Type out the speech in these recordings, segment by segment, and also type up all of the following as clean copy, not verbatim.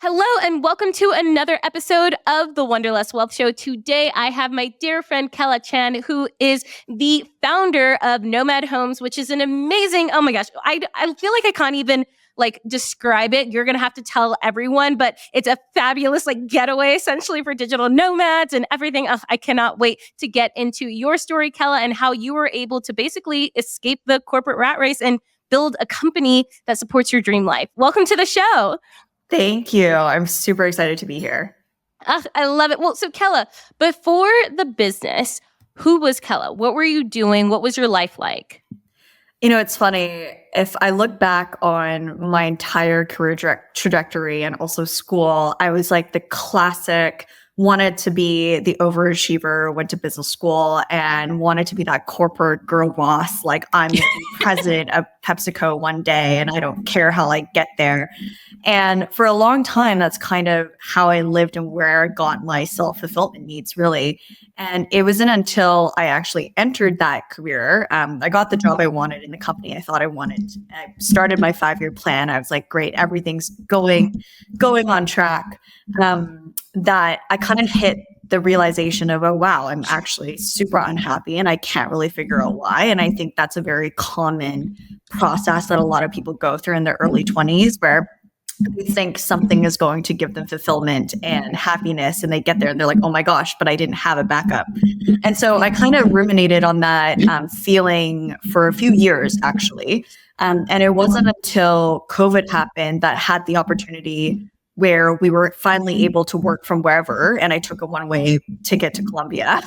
Hello and welcome to another episode of the Wanderlust Wealth Show. Today, I have my dear friend Kella Chan, who is the founder of Nomad Homes, which is an amazing, oh my gosh, I feel like I can't even describe it. You're going to have to tell everyone, but it's a fabulous getaway essentially for digital nomads and everything. I cannot wait to get into your story, Kella, and how you were able to basically escape the corporate rat race and build a company that supports your dream life. Welcome to the show. Thank you. I'm super excited to be here. I love it. Well, so Kella, before the business, who was Kella? What were you doing? What was your life like? You know, it's funny. If I look back on my entire career trajectory and also school, I was like the classic, wanted to be the overachiever, went to business school and wanted to be that corporate girl boss. Like, I'm going to be president of PepsiCo one day and I don't care how I get there. And for a long time, that's kind of how I lived and where I got my self-fulfillment needs, really. And it wasn't until I actually entered that career, I got the job I wanted in the company I thought I wanted. I started my 5-year plan. I was like, great, everything's going on track. That I kind of hit the realization of, oh, wow, I'm actually super unhappy and I can't really figure out why. And I think that's a very common process that a lot of people go through in their early 20s, where they think something is going to give them fulfillment and happiness, and they get there and they're like, oh my gosh, but I didn't have a backup. And so I kind of ruminated on that feeling for a few years, actually. And it wasn't until COVID happened that I had the opportunity where we were finally able to work from wherever. And I took a one-way ticket to Colombia,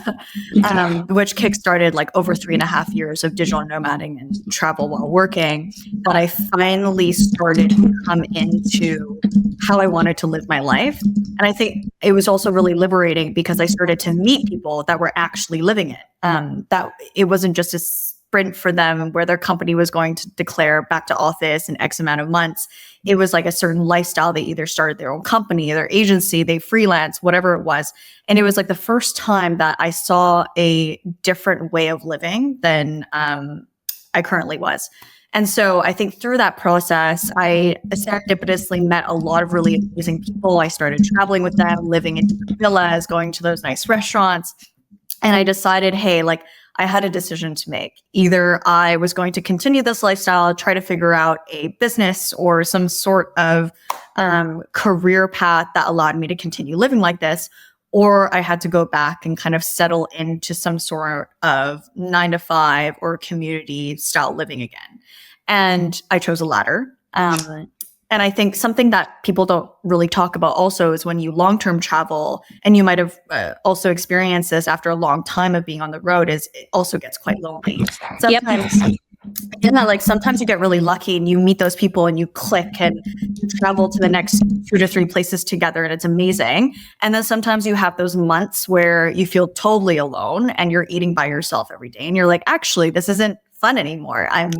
which kickstarted like over 3.5 years of digital nomading and travel while working. But I finally started to come into how I wanted to live my life. And I think it was also really liberating because I started to meet people that were actually living it. That it wasn't just a sprint for them where their company was going to declare back to office in X amount of months. It was like a certain lifestyle. They either started their own company, their agency, they freelance, whatever it was. And it was like the first time that I saw a different way of living than I currently was. And so I think through that process, I serendipitously met a lot of really amazing people. I started traveling with them, living in villas, going to those nice restaurants. And I decided, hey, I had a decision to make. Either I was going to continue this lifestyle, try to figure out a business or some sort of career path that allowed me to continue living like this, or I had to go back and kind of settle into some sort of 9-to-5 or community style living again. And I chose a latter. And I think something that people don't really talk about also is when you long-term travel, and you might have also experienced this after a long time of being on the road, is it also gets quite lonely. Sometimes you get really lucky and you meet those people and you click and you travel to the next 2 to 3 places together and it's amazing. And then sometimes you have those months where you feel totally alone and you're eating by yourself every day and you're like, actually, this isn't fun anymore. I'm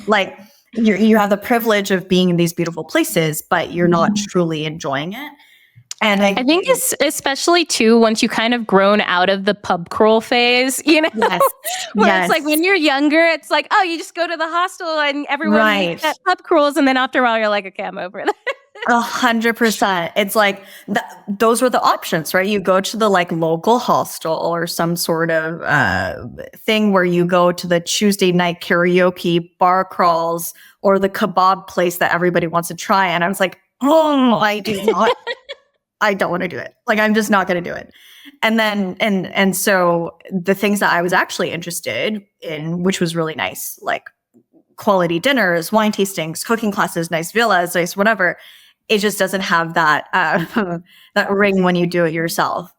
like... You have the privilege of being in these beautiful places, but you're not truly enjoying it. And I think it's especially too, once you kind of grown out of the pub crawl phase, It's like when you're younger, it's like, oh, you just go to the hostel and everyone makes that pub crawls. And then after a while, you're like, okay, I'm over it. 100%. It's like those were the options, right? You go to the local hostel or some sort of thing where you go to the Tuesday night karaoke bar crawls or the kebab place that everybody wants to try. And I was like, oh, I don't want to do it. I'm just not going to do it. And then, and so the things that I was actually interested in, which was really nice, like quality dinners, wine tastings, cooking classes, nice villas, nice whatever. It just doesn't have that that ring when you do it yourself.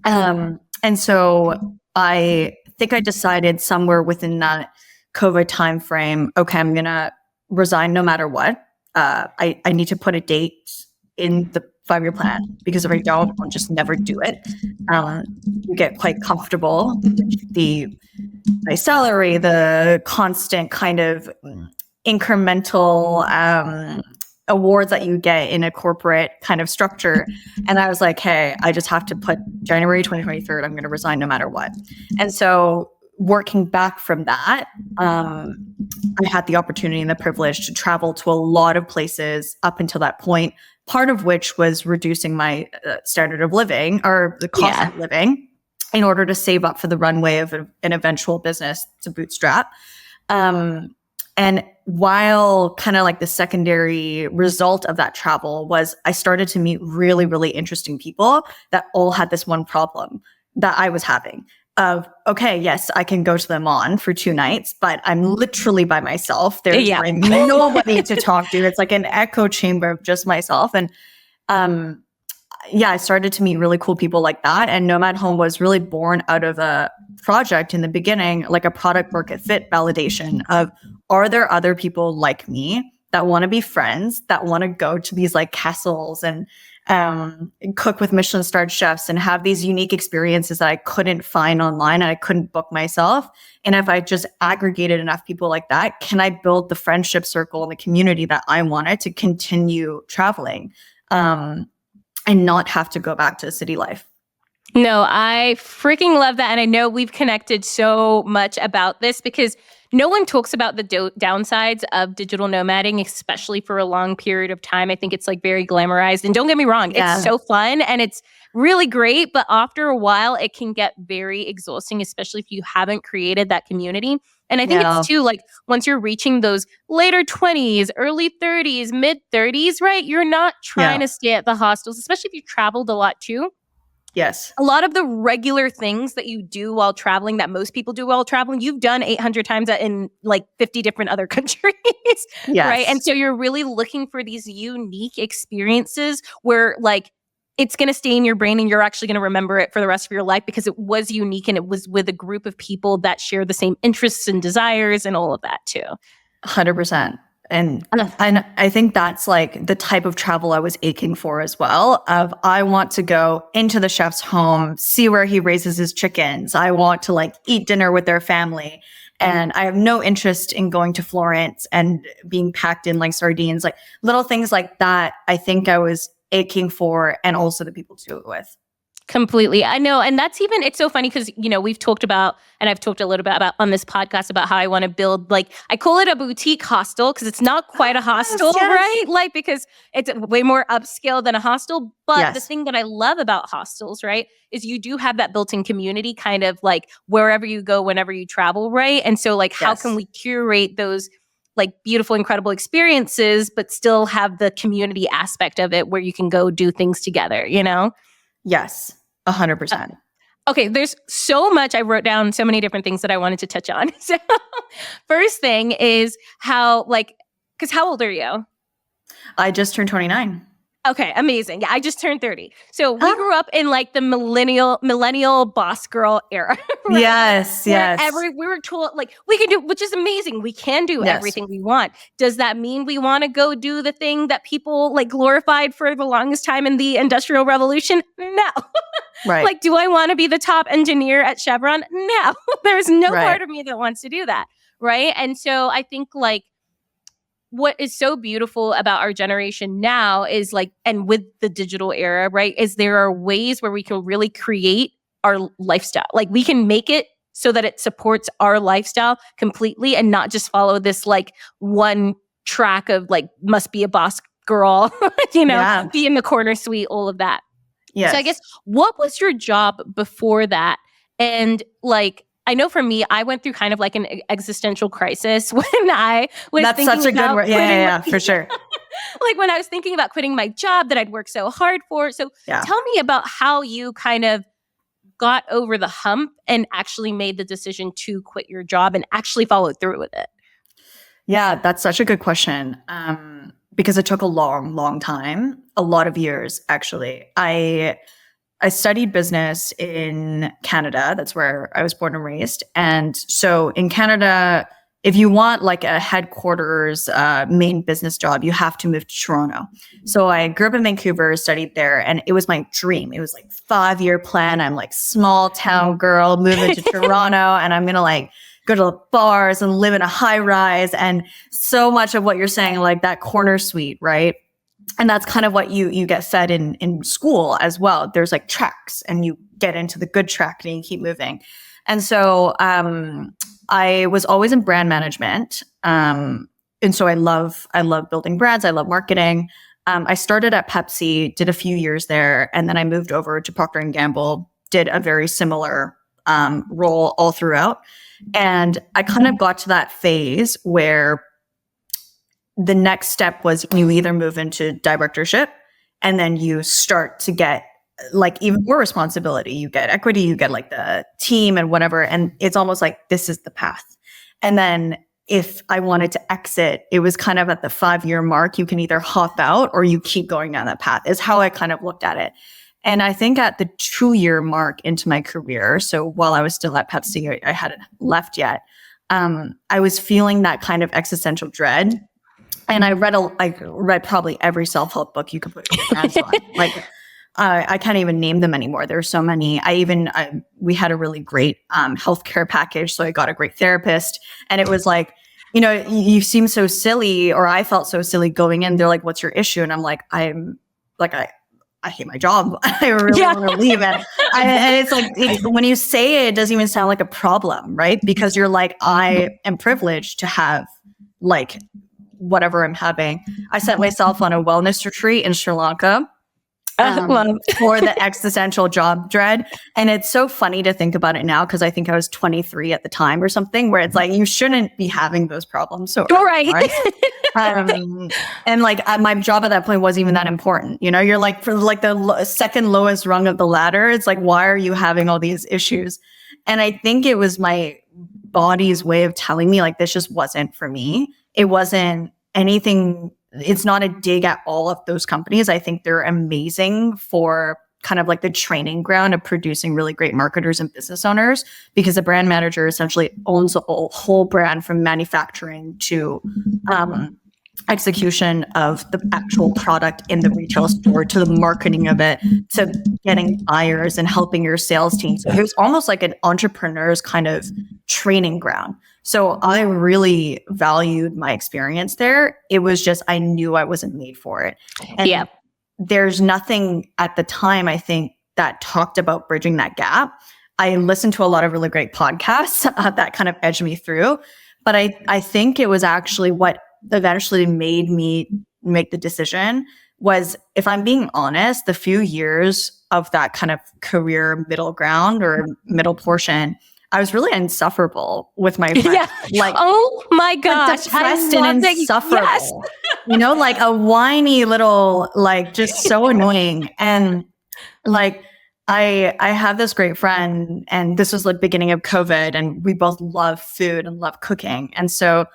And so I think I decided somewhere within that COVID timeframe, okay, I'm gonna resign no matter what. I need to put a date in the 5-year plan, because if I don't, I'll just never do it. You get quite comfortable with the nice salary, the constant kind of incremental awards that you get in a corporate kind of structure. And I was like, hey, I just have to put January 2023, I'm going to resign no matter what. And so working back from that, I had the opportunity and the privilege to travel to a lot of places up until that point, part of which was reducing my standard of living or the cost of living in order to save up for the runway of an eventual business to bootstrap. And while kind of like the secondary result of that travel was I started to meet really, really interesting people that all had this one problem that I was having of, okay, yes, I can go to the Mon for 2 nights, but I'm literally by myself. There's like nobody to talk to. It's like an echo chamber of just myself. And I started to meet really cool people like that. And Nomad Home was really born out of a project in the beginning, like a product market fit validation of, are there other people like me that want to be friends, that want to go to these like castles and cook with Michelin starred chefs and have these unique experiences that I couldn't find online and I couldn't book myself. And if I just aggregated enough people like that, can I build the friendship circle and the community that I wanted to continue traveling? And not have to go back to city life. No, I freaking love that. And I know we've connected so much about this because no one talks about the downsides of digital nomading, especially for a long period of time. I think it's like very glamorized. And don't get me wrong, it's so fun and it's really great. But after a while, it can get very exhausting, especially if you haven't created that community. And I think it's too, like, once you're reaching those later 20s, early 30s, mid 30s, right? You're not trying to stay at the hostels, especially if you traveled a lot too. Yes. A lot of the regular things that you do while traveling, that most people do while traveling, you've done 800 times in like 50 different other countries, right? And so you're really looking for these unique experiences where like, it's going to stay in your brain and you're actually going to remember it for the rest of your life because it was unique and it was with a group of people that share the same interests and desires and all of that too. 100%. And I think that's like the type of travel I was aching for as well. Of I want to go into the chef's home, see where he raises his chickens. I want to like eat dinner with their family. And I have no interest in going to Florence and being packed in like sardines, like little things like that. I think I was aching for, and also the people to do it with. Completely. I know. And that's even, it's so funny because, you know, we've talked about, and I've talked a little bit about on this podcast about how I want to build, like, I call it a boutique hostel because it's not quite a hostel, right? Like, because it's way more upscale than a hostel. But the thing that I love about hostels, right, is you do have that built-in community kind of like wherever you go, whenever you travel, right? And so like, how can we curate those like beautiful, incredible experiences, but still have the community aspect of it where you can go do things together, you know? Yes, 100%. Okay, there's so much. I wrote down so many different things that I wanted to touch on. So first thing is how, like, because how old are you? I just turned 29. Okay, amazing. Yeah, I just turned 30. So we grew up in like the millennial boss girl era. Right? Yes. We were told like we can do, which is amazing. We can do everything we want. Does that mean we want to go do the thing that people like glorified for the longest time in the Industrial Revolution? No. Right. Like, do I want to be the top engineer at Chevron? No. There's no part of me that wants to do that. Right. And so I think like, what is so beautiful about our generation now is like, and with the digital era, right, is there are ways where we can really create our lifestyle. Like we can make it so that it supports our lifestyle completely and not just follow this like one track of like, must be a boss girl, you know, be in the corner suite, all of that. Yes. So I guess, what was your job before that? And like, I know for me, I went through kind of like an existential crisis when I was That's thinking such a good word. Yeah, for sure. Like when I was thinking about quitting my job that I'd worked so hard for. So tell me about how you kind of got over the hump and actually made the decision to quit your job and actually follow through with it. Yeah, that's such a good question. Because it took a long, long time, a lot of years, actually. I studied business in Canada. That's where I was born and raised. And so in Canada, if you want like a headquarters main business job, you have to move to Toronto. So I grew up in Vancouver, studied there, and it was my dream. It was like 5-year plan. I'm like small town girl moving to Toronto, and I'm going to like go to the bars and live in a high rise. And so much of what you're saying, like that corner suite, right? And that's kind of what you get fed in school as well. There's like tracks and you get into the good track and you keep moving. And so I was always in brand management. And so I love building brands. I love marketing. I started at Pepsi, did a few years there, and then I moved over to Procter & Gamble, did a very similar role all throughout. And I kind of got to that phase where the next step was you either move into directorship and then you start to get like even more responsibility. You get equity, you get like the team and whatever. And it's almost like this is the path. And then if I wanted to exit, it was kind of at the 5-year mark. You can either hop out or you keep going down that path is how I kind of looked at it. And I think at the 2-year mark into my career, so while I was still at Pepsi, I hadn't left yet, I was feeling that kind of existential dread. And I read probably every self-help book you could put your hands on. Like, I can't even name them anymore. There are so many. We had a really great healthcare package. So I got a great therapist. And it was like, you seem so silly, or I felt so silly going in. They're like, what's your issue? And I'm like, I hate my job. I really want to leave it. And it's like, when you say it, it doesn't even sound like a problem, right? Because you're like, I am privileged to have like whatever I'm having. I sent myself on a wellness retreat in Sri Lanka. For the existential job dread. And it's so funny to think about it now because I think I was 23 at the time or something where it's like, you shouldn't be having those problems. So right. And like my job at that point wasn't even that important. You're like for like the second lowest rung of the ladder. It's like, why are you having all these issues? And I think it was my body's way of telling me like, this just wasn't for me. It wasn't anything. It's not a dig at all of those companies. I think they're amazing for kind of like the training ground of producing really great marketers and business owners, because the brand manager essentially owns the whole brand from manufacturing to execution of the actual product in the retail store, to the marketing of it, to getting buyers and helping your sales team. So it was almost like an entrepreneur's kind of training ground. So I really valued my experience there. It was just, I knew I wasn't made for it. And there's nothing at the time, I think, that talked about bridging that gap. I listened to a lot of really great podcasts that kind of edged me through. But I think it was actually what eventually made me make the decision was, if I'm being honest, the few years of that kind of career middle ground or middle portion, I was really insufferable with my friends. Yeah. Like, oh my gosh, depressed and insufferable. Yes. Like a whiny little, like just so annoying. And like, I have this great friend, and this was the beginning of COVID, and we both love food and love cooking. And so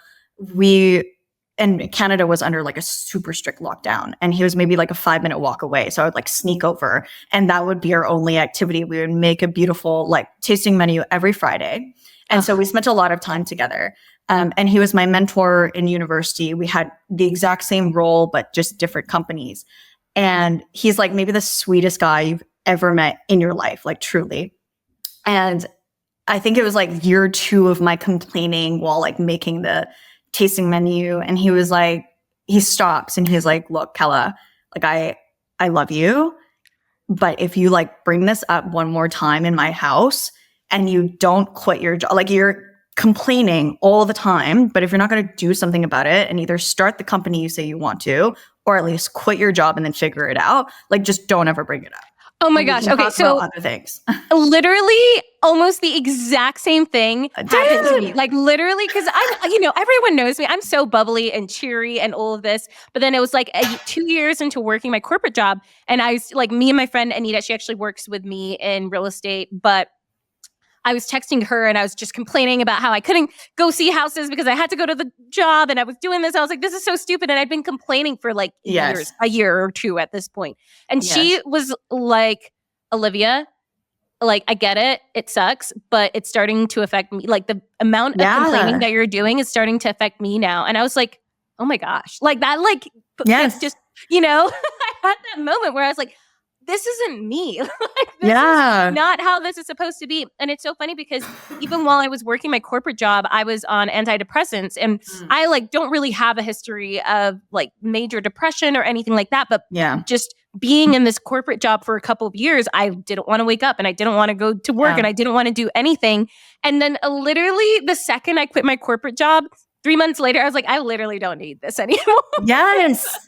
and Canada was under like a super strict lockdown, and he was maybe like a 5-minute walk away. So I would like sneak over, and that would be our only activity. We would make a beautiful like tasting menu every Friday. And so we spent a lot of time together. And he was my mentor in university. We had the exact same role, but just different companies. And he's like maybe the sweetest guy you've ever met in your life, like truly. And I think it was like year 2 of my complaining while like making the tasting menu. And he was like, he stops and he's like, look, Kella, like I love you, but if you like bring this up one more time in my house and you don't quit your job, like you're complaining all the time, but if you're not going to do something about it and either start the company you say you want to, or at least quit your job and then figure it out, like just don't ever bring it up. Oh my gosh. Okay. So other things. Literally almost the exact same thing happened to me. Like literally, because I'm, everyone knows me. I'm so bubbly and cheery and all of this. But then it was like 2 years into working my corporate job. And I was like, me and my friend Anita, she actually works with me in real estate, but I was texting her and I was just complaining about how I couldn't go see houses because I had to go to the job and I was doing this. I was like, this is so stupid. And I'd been complaining for like years, a year or 2 at this point. And she was like, Olivia, like, I get it. It sucks, but it's starting to affect me. Like the amount of complaining that you're doing is starting to affect me now. And I was like, oh my gosh, like that, like, it's just, I had that moment where I was like, this isn't me. Like, this is not how this is supposed to be. And it's so funny because even while I was working my corporate job, I was on antidepressants, and I like don't really have a history of like major depression or anything like that. But just being in this corporate job for a couple of years, I didn't want to wake up and I didn't want to go to work and I didn't want to do anything. And then literally the second I quit my corporate job, 3 months later, I was like, I literally don't need this anymore. Yes.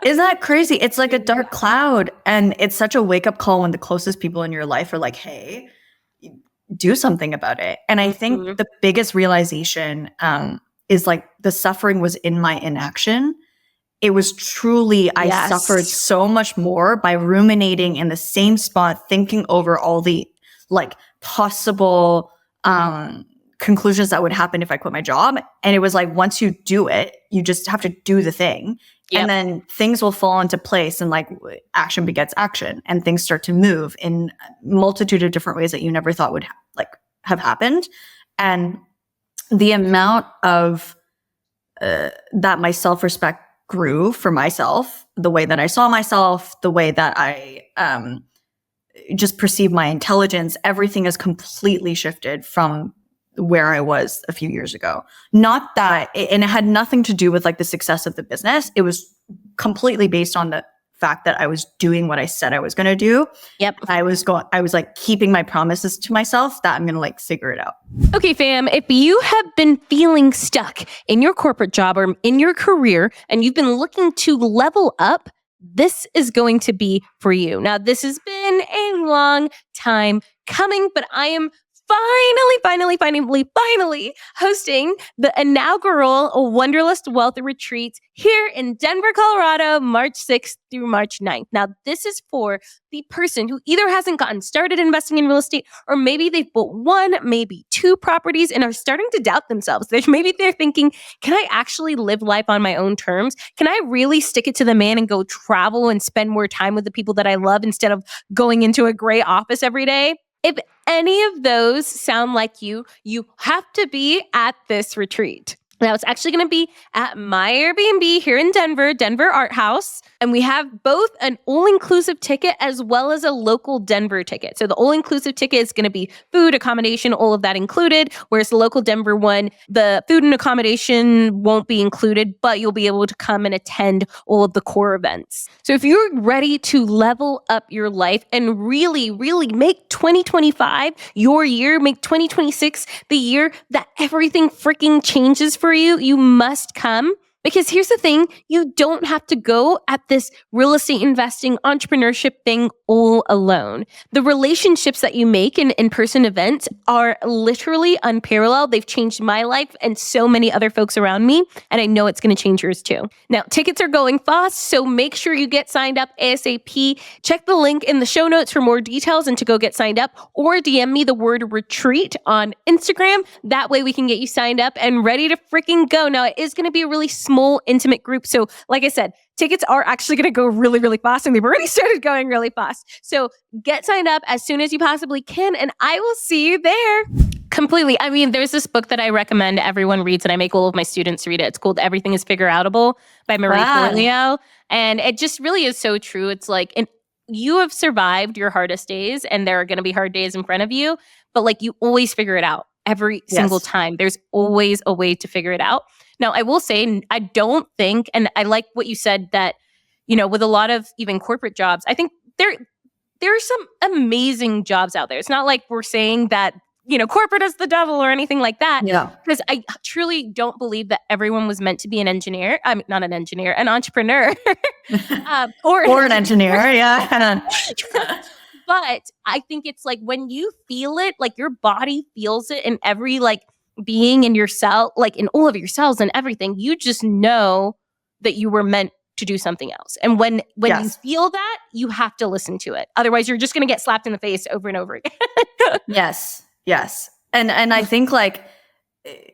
Isn't that crazy? It's like a dark cloud. And it's such a wake up call when the closest people in your life are like, hey, do something about it. And I think the biggest realization is like the suffering was in my inaction. It was truly, I suffered so much more by ruminating in the same spot, thinking over all the like possible conclusions that would happen if I quit my job. And it was like, once you do it, you just have to do the thing. Yep. And then things will fall into place, and like action begets action, and things start to move in a multitude of different ways that you never thought would have happened. And the amount of that my self-respect grew for myself, the way that I saw myself, the way that I just perceived my intelligence, everything has completely shifted from where I was a few years ago. Not that, and it had nothing to do with like the success of the business. It was completely based on the fact that I was doing what I said I was going to do. Yep. I was like keeping my promises to myself that I'm going to like figure it out. Okay, fam, if you have been feeling stuck in your corporate job or in your career and you've been looking to level up, this is going to be for you. Now, this has been a long time coming, but I am finally hosting the inaugural Wanderlust Wealth Retreat here in Denver, Colorado, March 6th through March 9th. Now, this is for the person who either hasn't gotten started investing in real estate, or maybe they've bought one, maybe two properties and are starting to doubt themselves. Maybe they're thinking, can I actually live life on my own terms? Can I really stick it to the man and go travel and spend more time with the people that I love instead of going into a gray office every day? If any of those sound like you have to be at this retreat. Now, it's actually going to be at my Airbnb here in Denver Art House. And we have both an all-inclusive ticket as well as a local Denver ticket. So the all-inclusive ticket is going to be food, accommodation, all of that included. Whereas the local Denver one, the food and accommodation won't be included, but you'll be able to come and attend all of the core events. So if you're ready to level up your life and really, really make 2025 your year, make 2026 the year that everything freaking changes for you, you must come. Because here's the thing, you don't have to go at this real estate investing entrepreneurship thing all alone. The relationships that you make in in-person events are literally unparalleled. They've changed my life and so many other folks around me, and I know it's going to change yours too. Now, tickets are going fast, so make sure you get signed up ASAP. Check the link in the show notes for more details and to go get signed up, or DM me the word retreat on Instagram. That way we can get you signed up and ready to freaking go. Now, it is going to be a really small, intimate group. So like I said, tickets are actually going to go really, really fast, and they've already started going really fast. So get signed up as soon as you possibly can, and I will see you there. Completely. I mean, there's this book that I recommend everyone reads, and I make all of my students read it. It's called Everything is Figure-Outable by Marie Forleo. And it just really is so true. It's like, you have survived your hardest days, and there are going to be hard days in front of you, but like you always figure it out every single time. There's always a way to figure it out. Now, I will say, I don't think, and I like what you said that, you know, with a lot of even corporate jobs, I think there are some amazing jobs out there. It's not like we're saying that, you know, corporate is the devil or anything like that. Yeah. Because I truly don't believe that everyone was meant to be an engineer. I'm not an engineer, an entrepreneur. or an engineer. Yeah. But I think it's like when you feel it, like your body feels it in every like being in your cell, like in all of your cells and everything, you just know that you were meant to do something else. And when you feel that, you have to listen to it. Otherwise, you're just going to get slapped in the face over and over again. Yes. And I think like,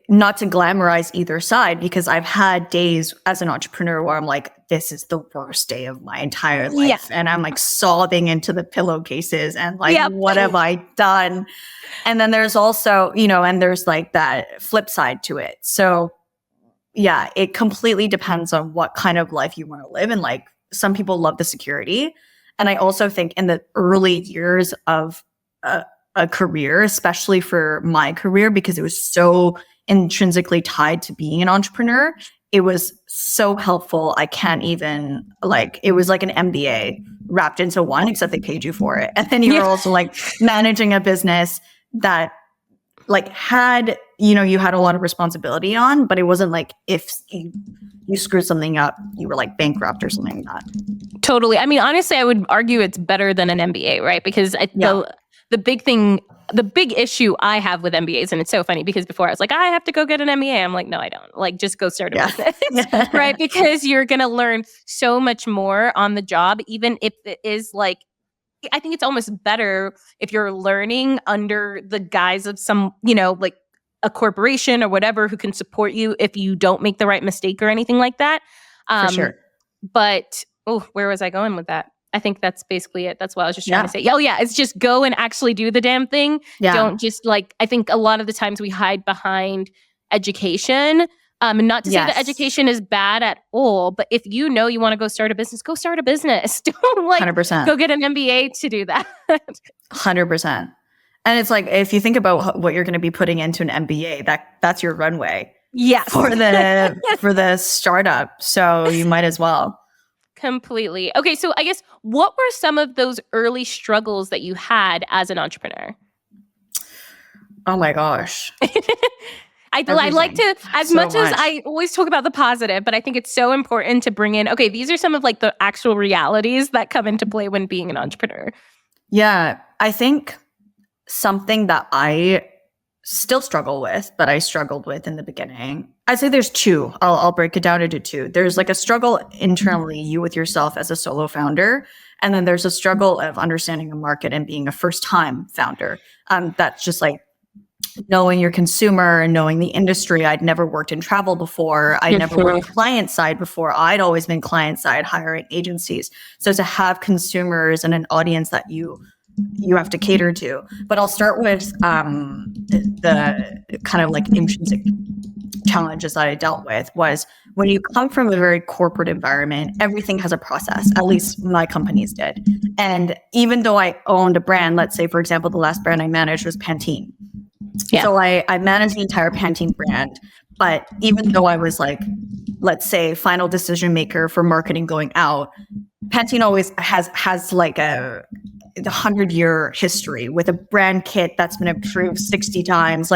not to glamorize either side, because I've had days as an entrepreneur where I'm like, this is the worst day of my entire life. Yeah. And I'm like sobbing into the pillowcases and like, what have I done? And then there's also, you know, and there's like that flip side to it. So yeah, it completely depends on what kind of life you want to live. And like some people love the security. And I also think in the early years of a career, especially for my career, because it was so intrinsically tied to being an entrepreneur, it was so helpful. I can't even like, it was like an MBA wrapped into one, except they paid you for it. And then you were also like managing a business that like had you had a lot of responsibility on, but it wasn't like if you screwed something up, you were like bankrupt or something like that. Totally. I mean, honestly, I would argue it's better than an MBA, right? Because the big issue I have with MBAs, and it's so funny because before I was like, I have to go get an MBA. I'm like, no, I don't. Like, just go start a business, right? Because you're going to learn so much more on the job, even if it is like, I think it's almost better if you're learning under the guise of some, like a corporation or whatever who can support you if you don't make the right mistake or anything like that. For sure. But, where was I going with that? I think that's basically it. That's what I was just trying to say. Oh, yeah. It's just go and actually do the damn thing. Yeah. Don't just I think a lot of the times we hide behind education. And not to say that education is bad at all, but if you want to go start a business, go start a business. Don't 100%. Go get an MBA to do that. 100%. And it's like, if you think about what you're going to be putting into an MBA, that's your runway. Yes. For the startup. So you might as well. Completely. Okay. So I guess what were some of those early struggles that you had as an entrepreneur? Oh my gosh. I like to, as much as I always talk about the positive, but I think it's so important to bring in, okay, these are some of the actual realities that come into play when being an entrepreneur. Yeah. I think something that I still struggle with, but I struggled with in the beginning, I'd say there's two. I'll break it down into two. There's a struggle internally, you with yourself as a solo founder. And then there's a struggle of understanding a market and being a first-time founder. That's just knowing your consumer and knowing the industry. I'd never worked in travel before. I'd never worked client side before. I'd always been client side, hiring agencies. So to have consumers and an audience that you have to cater to. But I'll start with the kind of intrinsic challenges that I dealt with was when you come from a very corporate environment, everything has a process. At least my companies did. And even though I owned a brand, let's say, for example, the last brand I managed was Pantene. Yeah. So I managed the entire Pantene brand. But even though I was let's say, final decision maker for marketing going out, Pantene always has the 100-year history with a brand kit that's been improved 60 times.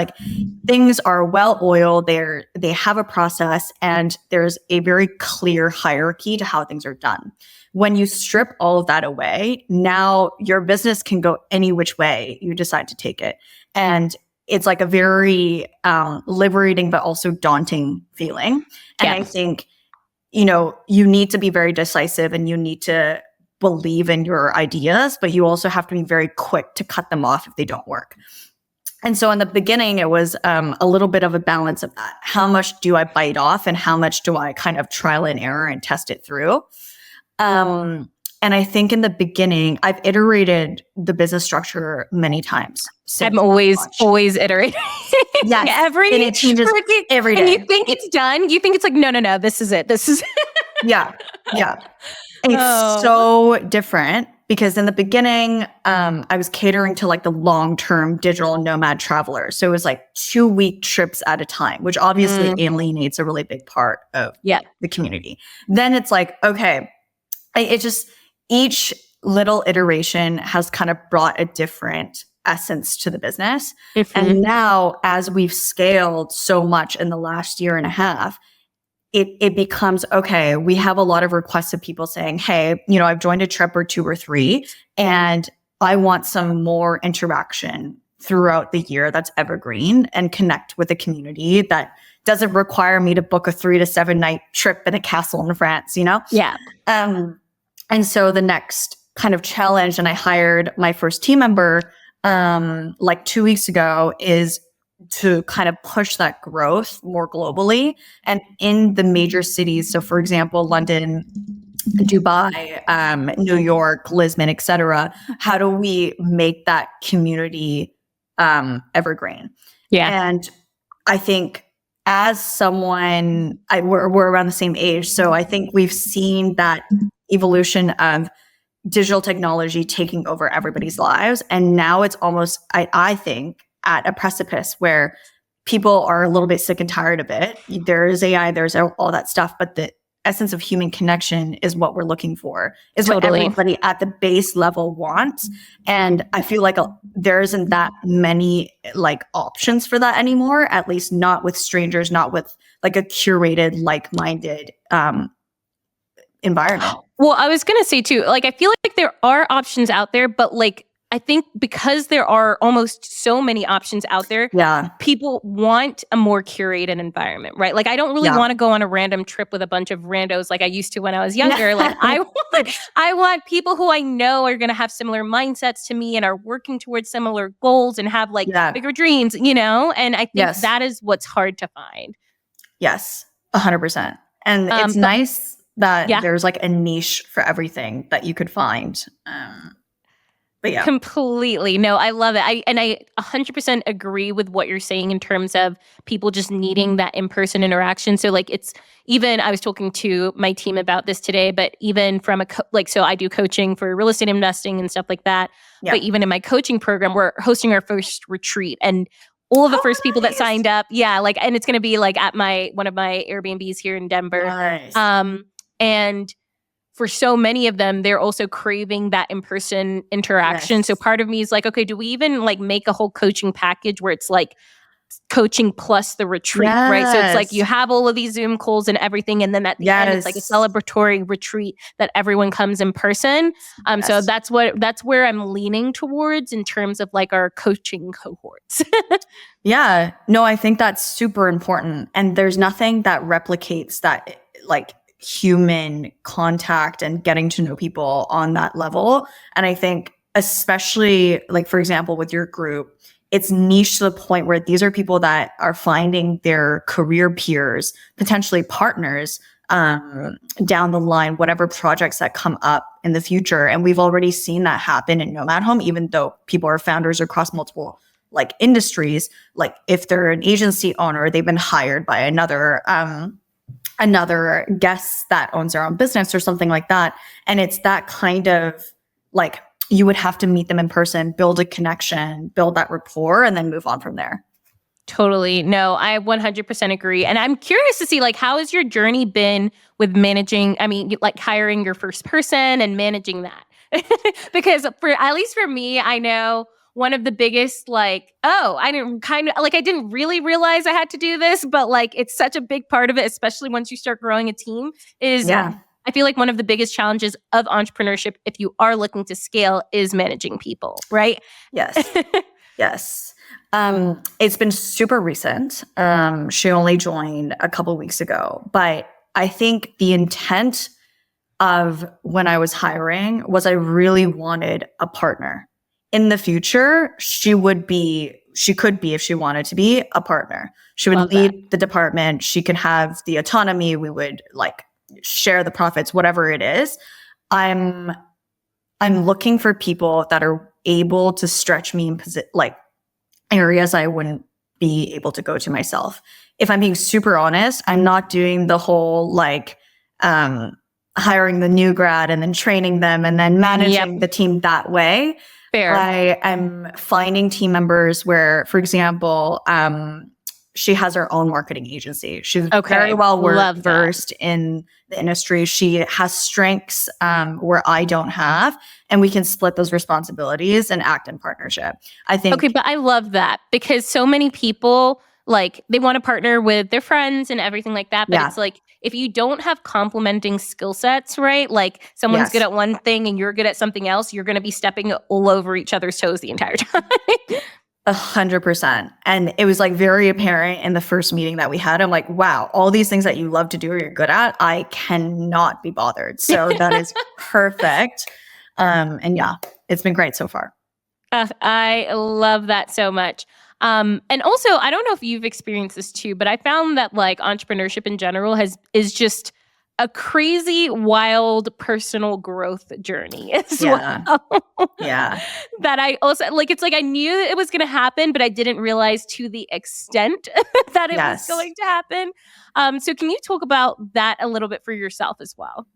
Things are well oiled. They have a process, and there's a very clear hierarchy to how things are done. When you strip all of that away, now your business can go any which way you decide to take it. And it's a very liberating, but also daunting feeling. And I think, you need to be very decisive and you need to believe in your ideas, but you also have to be very quick to cut them off if they don't work. And so in the beginning, it was a little bit of a balance of that. How much do I bite off and how much do I kind of trial and error and test it through? And I think in the beginning, I've iterated the business structure many times. I'm always iterating. Yes. And it changes every day. And you think it's done. You think it's no, this is it. This is Yeah. It's so different because in the beginning, I was catering to the long-term digital nomad travelers. So it was 2-week trips at a time, which obviously alienates a really big part of the community. Then it's okay, it just, each little iteration has kind of brought a different essence to the business. And now as we've scaled so much in the last year and a half, it becomes, okay, we have a lot of requests of people saying, hey, I've joined a trip or 2 or 3, and I want some more interaction throughout the year that's evergreen and connect with a community that doesn't require me to book a 3 to 7 night trip in a castle in France, Yeah. And so the next kind of challenge, and I hired my first team member 2 weeks ago, is to kind of push that growth more globally and in the major cities. So for example, London, Dubai, New York, Lisbon, etc. How do we make that community evergreen? Yeah. And I think as someone, we're around the same age. So I think we've seen that evolution of digital technology taking over everybody's lives. And now it's almost, I think, at a precipice where people are a little bit sick and tired of it. There is AI, there's all that stuff, but essence of human connection is what we're looking for, is what Totally. everybody at the base level wants. And I feel like there isn't that many like options for that anymore, at least not with strangers, not with like a curated, like-minded environment. Well, I was going to say too, like, I feel like there are options out there, but like, I think because there are almost so many options out there, Yeah. people want a more curated environment, right? Like, I don't really want to go on a random trip with a bunch of randos like I used to when I was younger. Like, I want people who I know are going to have similar mindsets to me and are working towards similar goals and have like bigger dreams, you know? And I think that is what's hard to find. Yes, 100%. And it's nice that there's like a niche for everything that you could find. But yeah. Completely. No, I love it. I 100% agree with what you're saying in terms of people just needing that in-person interaction. So like it's even, I was talking to my team about this today, but even from so I do coaching for real estate investing and stuff like that. Yeah. But even in my coaching program, we're hosting our first retreat and all of the first people that signed up. Yeah. Like, and it's going to be like at one of my Airbnbs here in Denver. Nice. And for so many of them, they're also craving that in-person interaction. Yes. So part of me is like, okay, do we even like make a whole coaching package where it's like coaching plus the retreat, right? So it's like you have all of these Zoom calls and everything. And then at the end, it's like a celebratory retreat that everyone comes in person. So that's where I'm leaning towards in terms of like our coaching cohorts. Yeah, no, I think that's super important. And there's nothing that replicates that like human contact and getting to know people on that level. And I think especially like, for example, with your group, it's niche to the point where these are people that are finding their career peers, potentially partners, down the line, whatever projects that come up in the future. And we've already seen that happen in Nomad Home, even though people are founders across multiple like industries. Like if they're an agency owner, they've been hired by another guest that owns their own business or something like that. And it's that kind of like, you would have to meet them in person, build a connection, build that rapport, and then move on from there. Totally. No, I 100% agree. And I'm curious to see, like, how has your journey been with managing, like hiring your first person and managing that? Because at least for me, I know one of the biggest, like, I didn't really realize I had to do this, but like, it's such a big part of it, especially once you start growing a team is I feel like one of the biggest challenges of entrepreneurship, if you are looking to scale, is managing people, right? Yes. Yes. It's been super recent. She only joined a couple weeks ago, but I think the intent of when I was hiring was I really wanted a partner. In the future, she could be, if she wanted to be, a partner. She would lead the department. She could have the autonomy. We would like share the profits, whatever it is. I'm looking for people that are able to stretch me in like areas I wouldn't be able to go to myself. If I'm being super honest, I'm not doing the whole like hiring the new grad and then training them and then managing the team that way. Fair. I am finding team members where, for example, she has her own marketing agency. She's very well versed in the industry. She has strengths where I don't have, and we can split those responsibilities and act in partnership. I think. Okay, but I love that because so many people like they want to partner with their friends and everything like that. But it's like if you don't have complementing skill sets, right? Like someone's good at one thing and you're good at something else, you're going to be stepping all over each other's toes the entire time. 100%. And it was like very apparent in the first meeting that we had. I'm like, wow, all these things that you love to do or you're good at, I cannot be bothered. So that is perfect. And yeah, it's been great so far. I love that so much. And also, I don't know if you've experienced this too, but I found that like entrepreneurship in general is just a crazy, wild personal growth journey as well. Yeah. That I also like, it's like I knew it was going to happen, but I didn't realize to the extent that it was going to happen. So can you talk about that a little bit for yourself as well?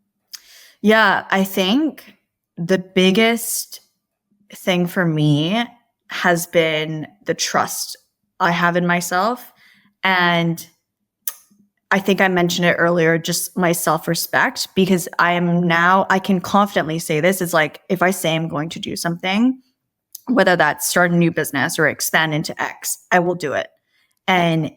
Yeah, I think the biggest thing for me has been the trust I have in myself. And I think I mentioned it earlier, just my self-respect, because I can confidently say this is like, if I say I'm going to do something, whether that's start a new business or expand into X, I will do it. And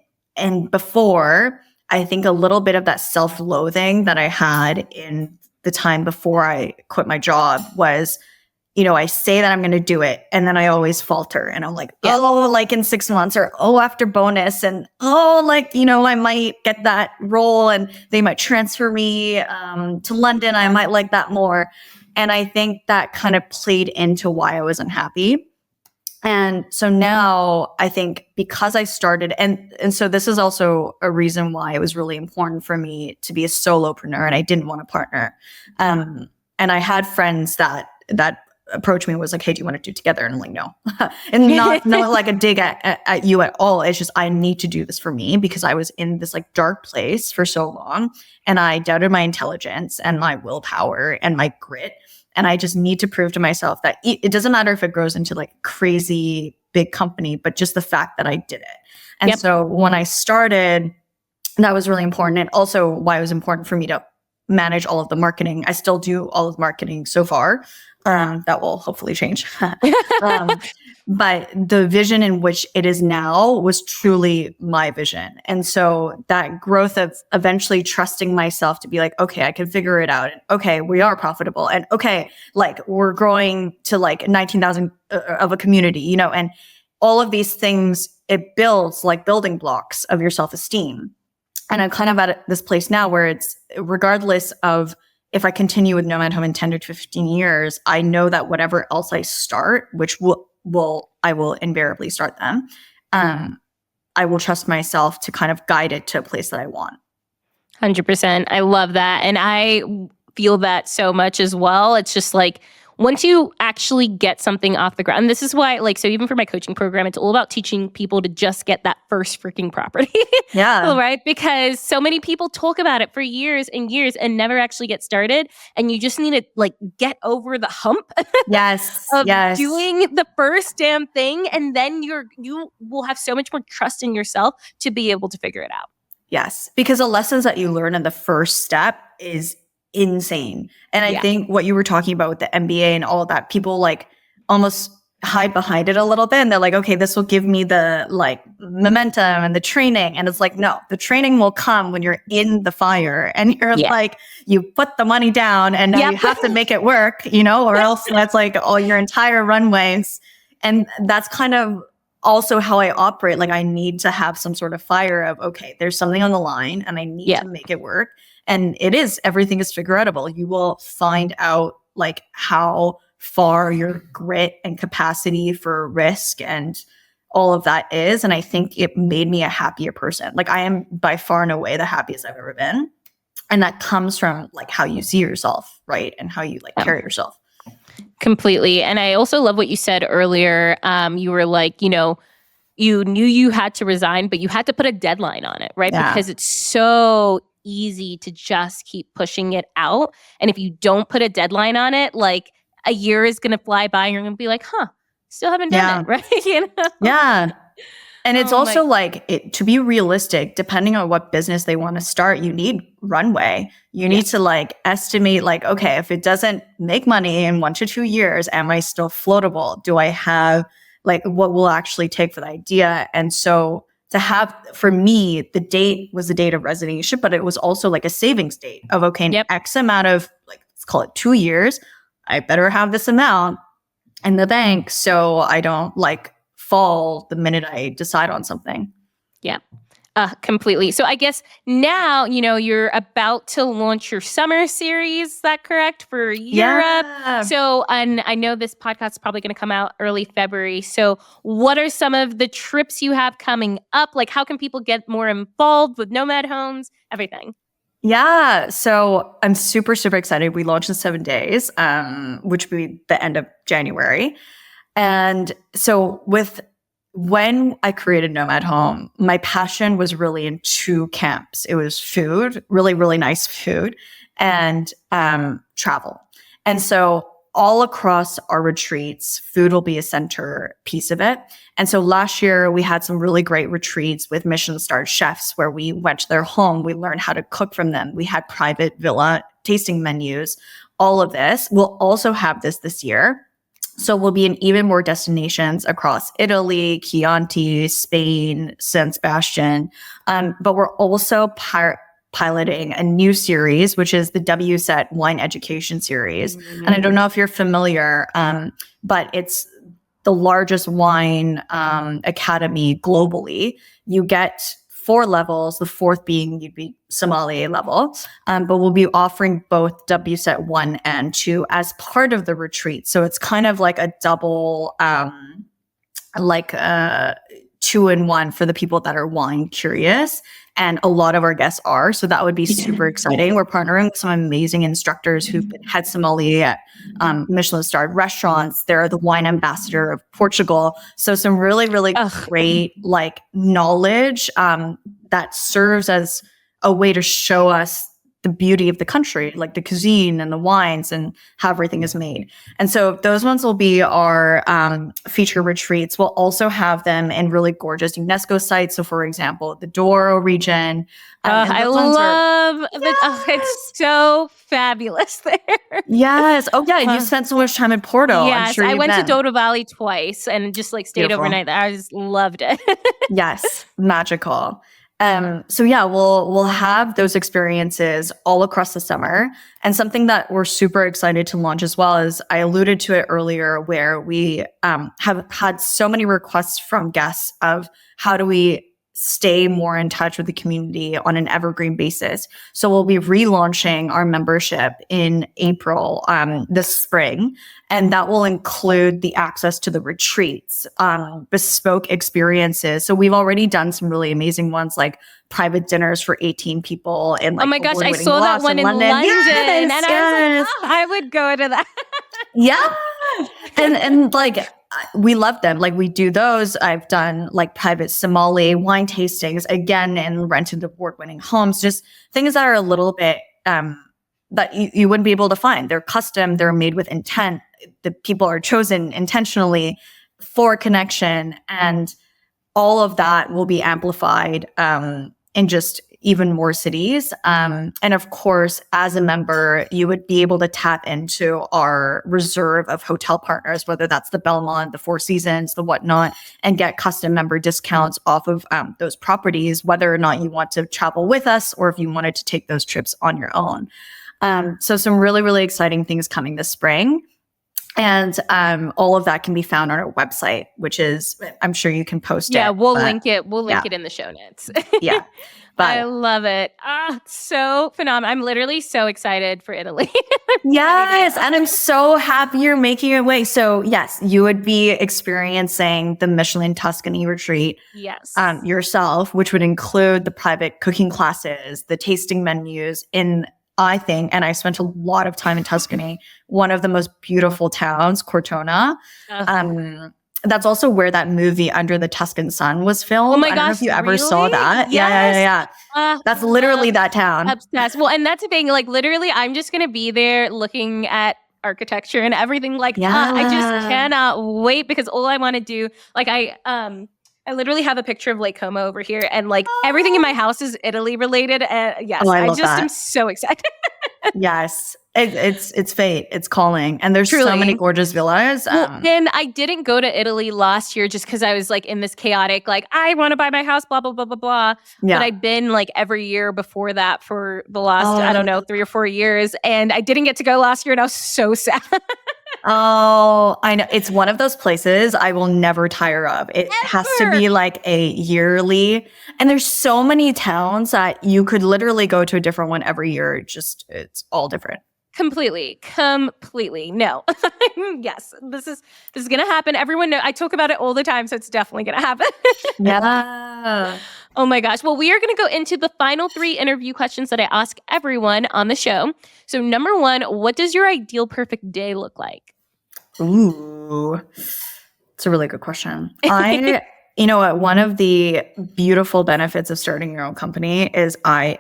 before, I think a little bit of that self-loathing that I had in the time before I quit my job was, I say that I'm going to do it, and then I always falter, and I'm like, oh, like in 6 months, or oh, after bonus, and oh, like, I might get that role and they might transfer me to London. I might like that more. And I think that kind of played into why I was unhappy. And so now I think because I started, and so this is also a reason why it was really important for me to be a solopreneur, and I didn't want a partner. And I had friends that approached me and was like, hey, do you want to do it together? And I'm like, no. And not like a dig at you at all. It's just, I need to do this for me, because I was in this like dark place for so long, and I doubted my intelligence and my willpower and my grit. And I just need to prove to myself that it doesn't matter if it grows into like crazy big company, but just the fact that I did it. And so when I started, that was really important. And also why it was important for me to manage all of the marketing. I still do all of marketing so far. That will hopefully change. But the vision in which it is now was truly my vision. And so that growth of eventually trusting myself to be like, okay, I can figure it out. And okay, we are profitable. And okay, like we're growing to like 19,000 of a community, and all of these things, it builds like building blocks of your self-esteem. And I'm kind of at this place now where it's regardless of if I continue with Nomad Home in 10 to 15 years, I know that whatever else I start, which I will invariably start them, I will trust myself to kind of guide it to a place that I want. 100%. I love that. And I feel that so much as well. It's just like, once you actually get something off the ground, and this is why, like, so even for my coaching program, it's all about teaching people to just get that first freaking property. Yeah. Right? Because so many people talk about it for years and years and never actually get started. And you just need to like get over the hump Yes. of Yes. doing the first damn thing. And then you will have so much more trust in yourself to be able to figure it out. Yes. Because the lessons that you learn in the first step is insane. And I think what you were talking about with the MBA and all of that, people like almost hide behind it a little bit. And they're like, okay, this will give me the like momentum and the training. And it's like, no, the training will come when you're in the fire and you're like, you put the money down and now you have to make it work, or else that's like all your entire runways. And that's kind of also how I operate. Like I need to have some sort of fire of, okay, there's something on the line and I need to make it work. And everything is figure outable. You will find out like how far your grit and capacity for risk and all of that is. And I think it made me a happier person. Like I am by far and away the happiest I've ever been. And that comes from like how you see yourself, right? And how you like carry yourself. Completely. And I also love what you said earlier. You were like, you knew you had to resign, but you had to put a deadline on it, right? Yeah. Because it's so easy to just keep pushing it out. And if you don't put a deadline on it, like a year is going to fly by and you're going to be like, still haven't done it, right? Yeah. And it's also like to be realistic, depending on what business they want to start, you need runway. You need to like estimate like, okay, if it doesn't make money in 1 to 2 years, am I still floatable? Do I have like what will actually take for the idea? And so to have, for me, the date was the date of resignation, but it was also like a savings date of, okay, X amount of like, let's call it 2 years. I better have this amount in the bank so I don't like fall the minute I decide on something. Yeah, completely. So I guess now, you're about to launch your summer series. Is that correct? For Europe? Yeah. So, and I know this podcast is probably going to come out early February. So what are some of the trips you have coming up? Like how can people get more involved with Nomad Homes? Everything. Yeah. So I'm super, super excited. We launched in 7 days, which will be the end of January. And so when I created Nomad Home, my passion was really in 2 camps. It was food, really, really nice food, and travel. And so all across our retreats, food will be a center piece of it. And so last year we had some really great retreats with Michelin-starred chefs where we went to their home. We learned how to cook from them. We had private villa tasting menus, all of this. We'll also have this year. So we'll be in even more destinations across Italy, Chianti, Spain, San Sebastian. But we're also piloting a new series, which is the WSET Wine Education Series. And I don't know if you're familiar, but it's the largest wine academy globally. You get 4 levels, the 4th being you'd be sommelier level. But we'll be offering both WSET 1 and 2 as part of the retreat. So it's kind of like a double, 2-in-1 for the people that are wine curious. And a lot of our guests are. So that would be super exciting. We're partnering with some amazing instructors who've been head sommelier at Michelin-starred restaurants. They're the wine ambassador of Portugal. So some really, really great knowledge that serves as a way to show us the beauty of the country, like the cuisine and the wines and how everything is made. And so those ones will be our feature retreats. We'll also have them in really gorgeous UNESCO sites. So for example, the Douro region. I love it's so fabulous there. Yes. Oh yeah. You spent so much time in Porto. Yes. I went to Douro Valley twice and just stayed overnight there. I just loved it. Yes. Magical. So yeah, we'll have those experiences all across the summer. And something that we're super excited to launch as well is I alluded to it earlier where we have had so many requests from guests of how do we stay more in touch with the community on an evergreen basis. So we'll be relaunching our membership in April, this spring, and that will include the access to the retreats, bespoke experiences. So we've already done some really amazing ones like private dinners for 18 people. And oh my gosh, I saw that one in London. Yes, and I was like, I would go to that. Yeah. And we love them. We do those. I've done private sommelier wine tastings again in rented award-winning homes, just things that are a little bit, that you wouldn't be able to find. They're custom. They're made with intent. The people are chosen intentionally for connection, and all of that will be amplified, in just even more cities. And of course, as a member, you would be able to tap into our reserve of hotel partners, whether that's the Belmont, the Four Seasons, the whatnot, and get custom member discounts off of those properties, whether or not you want to travel with us or if you wanted to take those trips on your own. So some really, really exciting things coming this spring. And all of that can be found on our website, which is, I'm sure you can post it. Yeah, we'll link it. We'll link it in the show notes. Yeah. But I love it. It's so phenomenal. I'm literally so excited for Italy. Yes. And I'm so happy you're making your way. So yes, you would be experiencing the Michelin Tuscany retreat yourself, which would include the private cooking classes, the tasting menus I think, and I spent a lot of time in Tuscany, one of the most beautiful towns, Cortona. That's also where that movie Under the Tuscan Sun was filmed. Oh my I don't know gosh, if you ever really? saw that. Yes. Yeah. That's literally that town. Obsessed. Well, and that's the thing. Literally, I'm just gonna be there looking at architecture and everything. I just cannot wait because all I want to do, I literally have a picture of Lake Como over here, and everything in my house is Italy related. Yes, I just am so excited. Yes, it's fate. It's calling, and there's Truly. so many gorgeous villas. And I didn't go to Italy last year just because I was in this chaotic, I want to buy my house, blah blah blah blah blah. Yeah. But I've been every year before that for the last 3 or 4 years, and I didn't get to go last year, and I was so sad. Oh, I know. It's one of those places I will never tire of. It has to be a yearly. And there's so many towns that you could literally go to a different one every year. It's all different. Completely. No. Yes, this is going to happen. Everyone knows. I talk about it all the time, so it's definitely going to happen. Yeah. Oh my gosh. Well, we are going to go into the final 3 interview questions that I ask everyone on the show. So number 1, what does your ideal perfect day look like? Ooh, it's a really good question. You know what? One of the beautiful benefits of starting your own company is I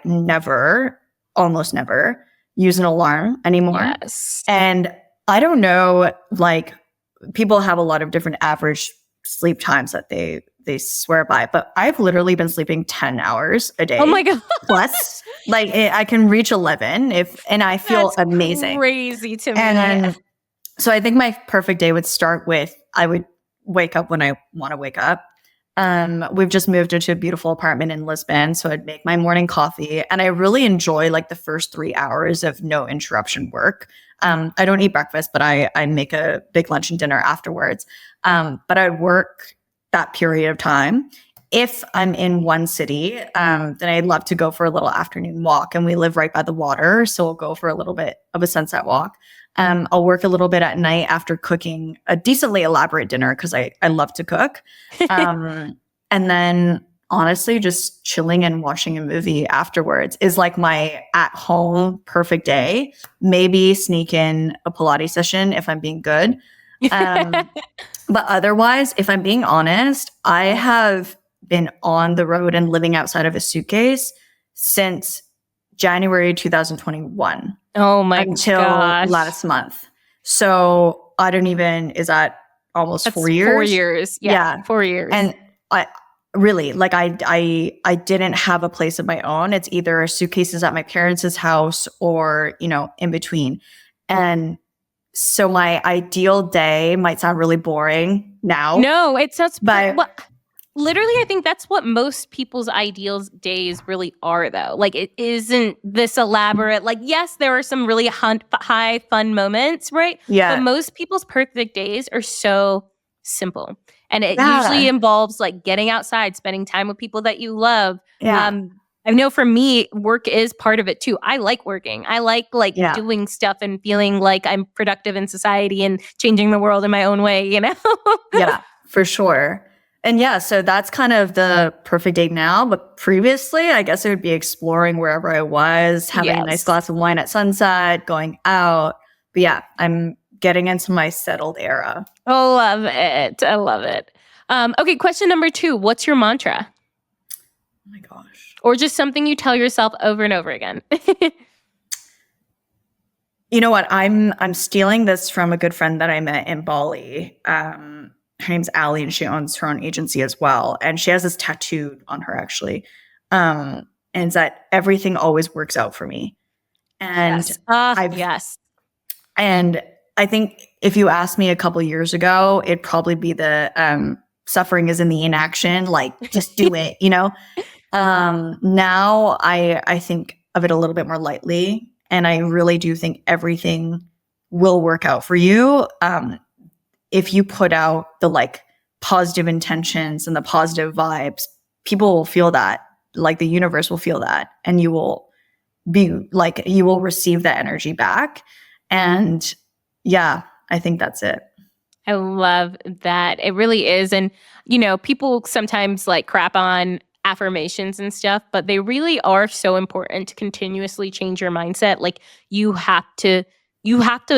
almost never use an alarm anymore. Yes. And I don't know, like people have a lot of different average sleep times that they swear by, but I've literally been sleeping 10 hours a day. Oh my God. Plus, like I can reach 11 and I feel That's amazing. crazy to me. And so I think my perfect day would start with, I would wake up when I want to wake up. We've just moved into a beautiful apartment in Lisbon. So I'd make my morning coffee and I really enjoy like the first 3 hours of no interruption work. I don't eat breakfast, but I make a big lunch and dinner afterwards. But I work that period of time. If I'm in one city, then I'd love to go for a little afternoon walk, and we live right by the water. So we'll go for a little bit of a sunset walk. I'll work a little bit at night after cooking a decently elaborate dinner because I love to cook. And then honestly, just chilling and watching a movie afterwards is like my at-home perfect day. Maybe sneak in a Pilates session if I'm being good. But otherwise, if I'm being honest, I have been on the road and living outside of a suitcase since January 2021. Oh my until gosh. last month. So I don't even, is that almost That's 4 years? 4 years. Yeah. 4 years. And I really, like I didn't have a place of my own. It's either suitcases at my parents' house or, in between. And so my ideal day might sound really boring now. No, it sounds, but literally, I think that's what most people's ideal days really are, though. Like, it isn't this elaborate. Like, yes, there are some really high fun moments, right? Yeah. But most people's perfect days are so simple. And it usually involves like getting outside, spending time with people that you love. Yeah. I know for me, work is part of it too. I like working. I like doing stuff and feeling like I'm productive in society and changing the world in my own way, Yeah, for sure. And yeah, so that's kind of the perfect day now. But previously, I guess it would be exploring wherever I was, having a nice glass of wine at sunset, going out. But yeah, I'm getting into my settled era. Oh, love it. I love it. Okay, question number 2. What's your mantra? Oh my gosh. Or just something you tell yourself over and over again. You know what? I'm stealing this from a good friend that I met in Bali. Her name's Ali, and she owns her own agency as well. And she has this tattooed on her, actually. And it's that everything always works out for me. And yes. And I think if you asked me a couple years ago, it'd probably be the suffering is in the inaction, like just do it, Now I think of it a little bit more lightly. And I really do think everything will work out for you. If you put out the like positive intentions and the positive vibes, people will feel that, like the universe will feel that, and you will receive that energy back. And yeah, I think that's it. I love that. It really is. And, people sometimes like crap on affirmations and stuff, but they really are so important to continuously change your mindset. Like you have to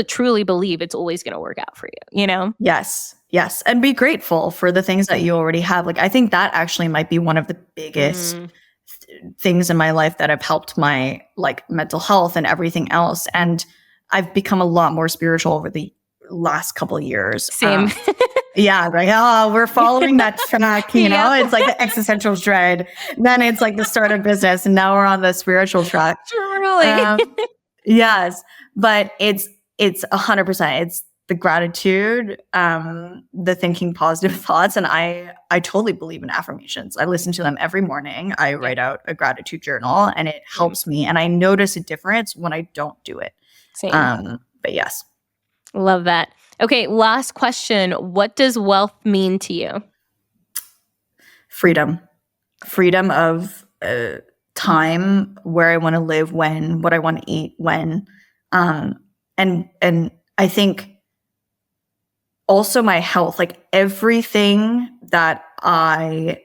truly believe it's always going to work out for you, Yes. And be grateful for the things that you already have. Like, I think that actually might be one of the biggest things in my life that have helped my like mental health and everything else. And I've become a lot more spiritual over the last couple of years. Same. Yeah, right. Oh, we're following that track, It's like the existential dread. Then it's like the startup business, and now we're on the spiritual track. Truly. Yes, but it's 100%. It's the gratitude, the thinking positive thoughts, and I totally believe in affirmations. I listen to them every morning. I write out a gratitude journal, and it helps me. And I notice a difference when I don't do it. Same. But yes. Love that. Okay, last question. What does wealth mean to you? Freedom of time, where I want to live, when, what I want to eat, when, and I think also my health, like everything that I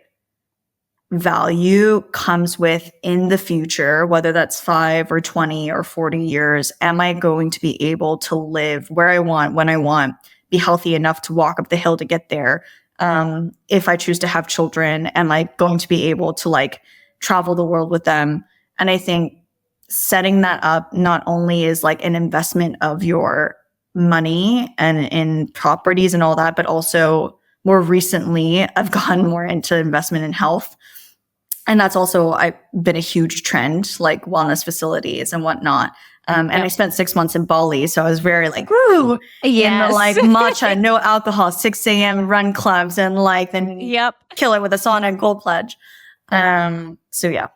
value comes with in the future, whether that's 5 or 20 or 40 years. Am I going to be able to live where I want, when I want, be healthy enough to walk up the hill to get there? If I choose to have children, am I going to be able to like travel the world with them? And I think setting that up not only is like an investment of your money and in properties and all that, but also more recently, I've gotten more into investment in health. And that's also been a huge trend, like wellness facilities and whatnot. And I spent 6 months in Bali. So I was very like, woo, in the like matcha, no alcohol, 6 a.m. run clubs, and like then kill it with a sauna and gold pledge. So yeah.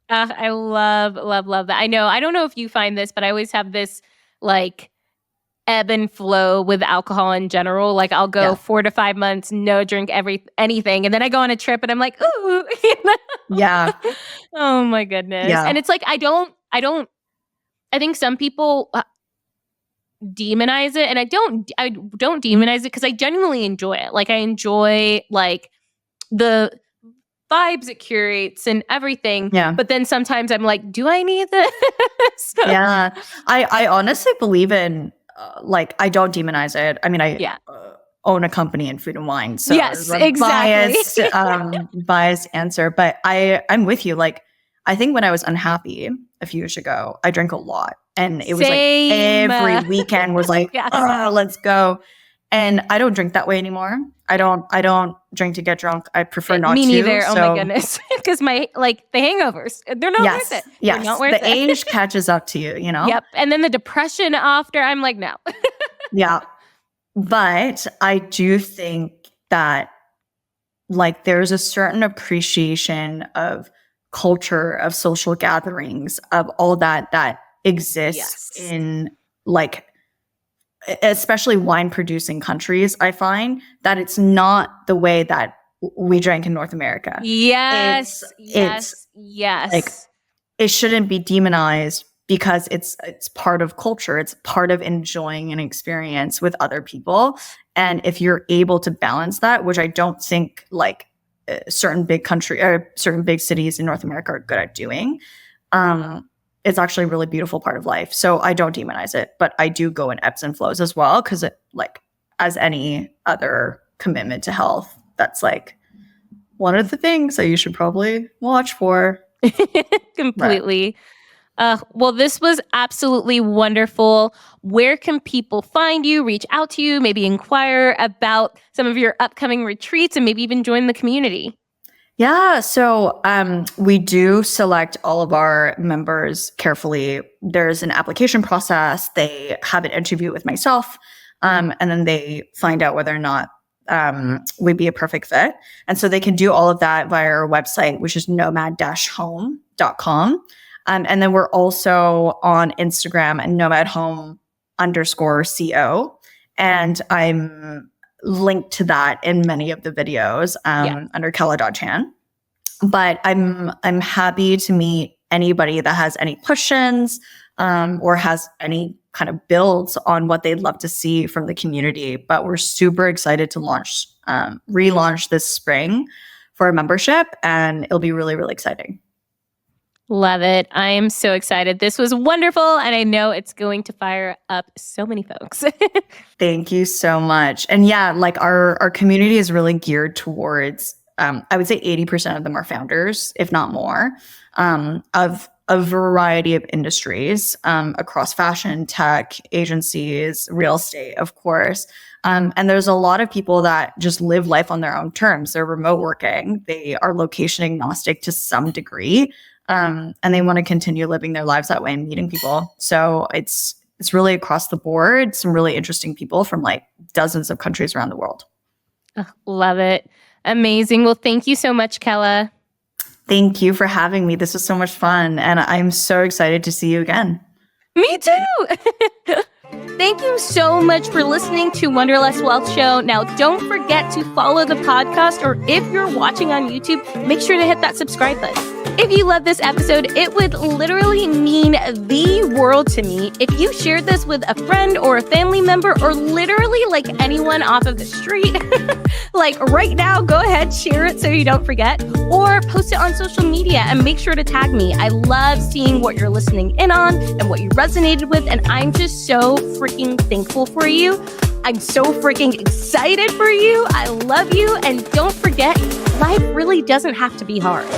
I love that. I don't know if you find this, but I always have this like ebb and flow with alcohol in general. Like I'll go 4 to 5 months, no drink anything. And then I go on a trip and I'm like, ooh. Yeah. Oh my goodness. Yeah. And it's like, I think some people demonize it, and I don't demonize it because I genuinely enjoy it. Like I enjoy like the vibes it curates and everything. Yeah. But then sometimes I'm like, do I need this? Yeah. I honestly believe in like, I don't demonize it. I mean, I own a company in food and wine. So yes, exactly. Biased answer. But I'm with you. Like, I think when I was unhappy a few years ago, I drank a lot. And it was like every weekend was like, let's go. And I don't drink that way anymore. I don't drink to get drunk. I prefer not to. Me neither. So. Oh my goodness. Because my the hangovers, they're not worth it. Yes. They're not worth the age catches up to you, you know? Yep. And then the depression after, I'm like, no. Yeah. But I do think that like there's a certain appreciation of culture, of social gatherings, of all that exists in like, especially wine producing countries. I find that it's not the way that we drank in North America. Yes. Like it shouldn't be demonized because it's part of culture. It's part of enjoying an experience with other people. And if you're able to balance that, which I don't think like certain big country or certain big cities in North America are good at doing, it's actually a really beautiful part of life. So I don't demonize it, but I do go in ebbs and flows as well. Cause it like, as any other commitment to health, that's like one of the things that you should probably watch for. Completely. Right. Well, this was absolutely wonderful. Where can people find you, reach out to you, maybe inquire about some of your upcoming retreats and maybe even join the community? Yeah. So we do select all of our members carefully. There's an application process. They have an interview with myself, and then they find out whether or not we'd be a perfect fit. And so they can do all of that via our website, which is nomad-home.com. And then we're also on Instagram at nomadhome_co. And I'm linked to that in many of the videos under Kella Chan. But I'm happy to meet anybody that has any questions or has any kind of builds on what they'd love to see from the community. But we're super excited to relaunch this spring for a membership, and it'll be really, really exciting. Love it. I am so excited. This was wonderful, and I know it's going to fire up so many folks. Thank you so much. And yeah, like our community is really geared towards, I would say 80% of them are founders, if not more, of a variety of industries across fashion, tech, agencies, real estate, of course. And there's a lot of people that just live life on their own terms. They're remote working. They are location agnostic to some degree. And they want to continue living their lives that way and meeting people. So it's really across the board, some really interesting people from like dozens of countries around the world. Oh, love it. Amazing. Well, thank you so much, Kella. Thank you for having me. This was so much fun. And I'm so excited to see you again. Me too. Thank you so much for listening to Wanderlust Wealth Show. Now, don't forget to follow the podcast, or if you're watching on YouTube, make sure to hit that subscribe button. If you love this episode, it would literally mean the world to me if you shared this with a friend or a family member, or literally like anyone off of the street. Like right now, go ahead, share it so you don't forget, or post it on social media and make sure to tag me. I love seeing what you're listening in on and what you resonated with, and I'm just so freaking thankful for you. I'm so freaking excited for you. I love you, and don't forget, life really doesn't have to be hard.